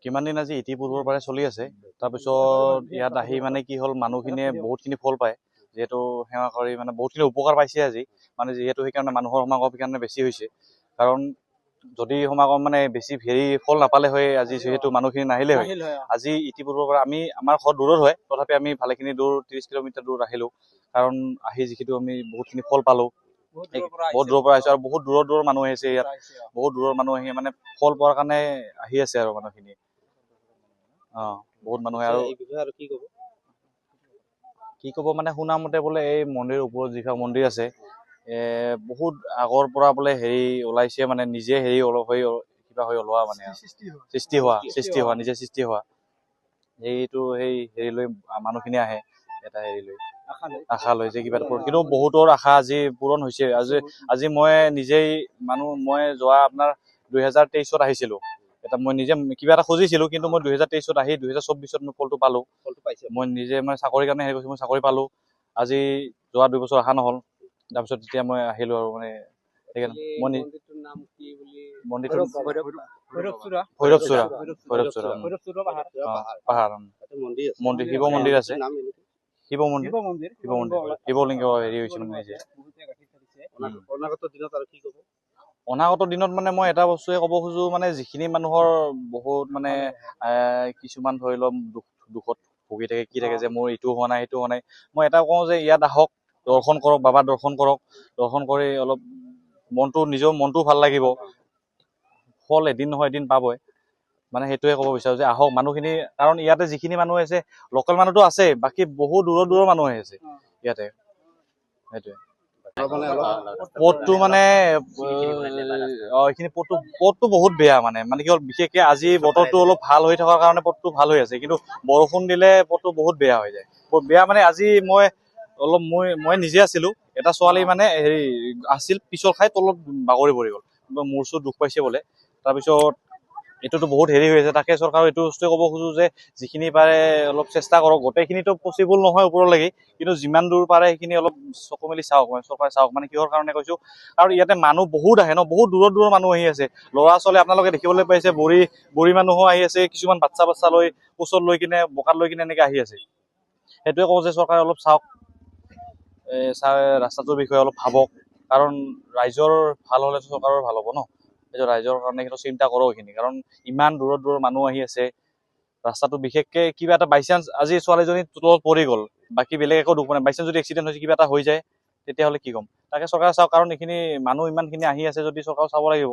কিমান দিন আজি ইতিপূৰ্বৰ পৰাই চলি আছে। তাৰপিছত ইয়াত আহি মানে কি হ'ল, মানুহখিনিয়ে বহুতখিনি ফল পায়, যিহেতু সেৱা কৰি মানে বহুতখিনি উপকাৰ পাইছে আজি। মানে যিহেতু সেইকাৰণে মানুহৰ সমাগম সেইকাৰণে বেছি হৈছে। কাৰণ যদি সমাগম মানে বেছি ফল নাপালে হয়, আজি যিহেতু মানুহখিনি নাহিলে হয়। আজি ইতিপূৰ্বৰ পৰা আমাৰ ঘৰ দূৰত হয়, তথাপি আমি ভালেখিনি দূৰ 30 কিলোমিটাৰ দূৰ আহিলোঁ। কাৰণ আহি যিহেতু আমি বহুতখিনি ফল পালোঁ। বহুত দূৰৰ পৰা আহিছোঁ আৰু বহুত দূৰৰ মানুহ আহিছে ইয়াত। বহুত দূৰৰ মানুহ আহি মানে ফল পোৱাৰ কাৰণে আহি আছে আৰু মানুহখিনি। বহুত মানুহে আৰু কি ক'ব মানে শুনা মতে বোলে এই মন্দিৰৰ ওপৰত যিখন মন্দিৰ আছে, বহুত আগৰ পৰা বোলে ওলাইছে, মানে নিজে অলপ কিবা ওলোৱা মানে সৃষ্টি হোৱা নিজে সৃষ্টি হোৱা। সেইটো লৈ মানুহখিনি আহে এটা লৈ আশা লৈ যে কিবা এটা, কিন্তু বহুতৰ আশা আজি পূৰণ হৈছে। আজি মই নিজেই মই যোৱা আপোনাৰ 2023 আহিছিলোঁ। মই নিজে কিবা এটা খুজিছিলোঁ, কিন্তু মই 2023 আহি 2024 মই ফলটো পালোঁ। মই নিজে মানে চাকৰিৰ কাৰণে কৰিছোঁ, মই চাকৰি পালোঁ। আজি যোৱা 2 বছৰ অহা নহ'ল। তাৰপিছত যেতিয়া মই আহিলোঁ আৰু মানে মন্দিৰটোৰ ভৈৰৱচূড়া পাহাৰ। মন্দিৰ শিৱ মন্দিৰ আছে, শিৱলিংগ হৈছে মানে নিজে। অনাগত দিনত মানে মই এটা বস্তুৱে ক'ব খোজো, মানে যিখিনি মানুহৰ বহুত মানে কিছুমান ধৰি লওক দুখত ভুগি থাকে, কি থাকে যে মোৰ ইটো হোৱা নাই সেইটো হোৱা নাই। মই এটা কওঁ যে ইয়াত আহক, দৰ্শন কৰক, বাবা দৰ্শন কৰক। দৰ্শন কৰি অলপ নিজৰ মনটো ভাল লাগিব। ফল এদিন নহয় এদিন পাবই। মানে সেইটোৱে ক'ব বিচাৰো যে আহক মানুহখিনি, কাৰণ ইয়াতে যিখিনি মানুহ আছে, লোকেল মানুহতো আছে, বাকী বহুত দূৰৰ মানুহ আছে ইয়াতে। সেইটোৱে পথটো মানে এইখিনি পথটো বহুত বেয়া, মানে কি হ'ল, বিশেষকে আজি বতৰটো অলপ ভাল হৈ থকাৰ কাৰণে পথটো ভাল হৈ আছে, কিন্তু বৰষুণ দিলে পথটো বহুত বেয়া হৈ যায়। বেয়া মানে আজি মই নিজে আছিলো, এটা ছোৱালী মানে আছিল, পিছল খাই তলত বাগৰি পৰি গ'ল, মূৰ চুৰ দুখ পাইছে বোলে। তাৰপিছত এইটোতো বহুত হৈ আছে। তাকে চৰকাৰক এইটো বস্তুৱে ক'ব খোজো যে যিখিনি পাৰে অলপ চেষ্টা কৰক। গোটেইখিনিতো পচিবল নহয় ওপৰলৈকে, কিন্তু যিমান দূৰ পাৰে সেইখিনি অলপ চকু মেলি চাওক, চৰকাৰে চাওক। মানে কিহৰ কাৰণে কৈছো, আৰু ইয়াতে মানুহ বহুত আহে ন, বহুত দূৰৰ মানুহ আহি আছে। ল'ৰা ছোৱালী আপোনালোকে দেখিবলৈ পাইছে, বুঢ়ী মানুহো আহি আছে, কিছুমান বাচ্ছা লৈ কোচত লৈ কিনে, বোকাত লৈ কিনে এনেকে আহি আছে। সেইটোৱে কওঁ যে চৰকাৰে অলপ চাওক, ৰাস্তাটোৰ বিষয়ে অলপ ভাবক। কাৰণ ৰাইজৰ ভাল হ'লে চৰকাৰৰ ভাল হ'ব ন। ৰাইজৰ কাৰণে সেইটো চিন্তা কৰক এইখিনি, কাৰণ ইমান দূৰৰ মানুহ আহি আছে। ৰাস্তাটো বিশেষকে কিবা এটা বাইচান্স আজি ছোৱালীজনী তলত পৰি গ'ল, বাকী বেলেগ একো দুখ নাই। বাইচান্স যদি এক্সিডেণ্ট হৈছে, কিবা এটা হৈ যায়, তেতিয়াহ'লে কি ক'ম। তাকে চৰকাৰে চাওক, কাৰণ এইখিনি মানুহ ইমানখিনি আহি আছে যদি চৰকাৰে চাব লাগিব।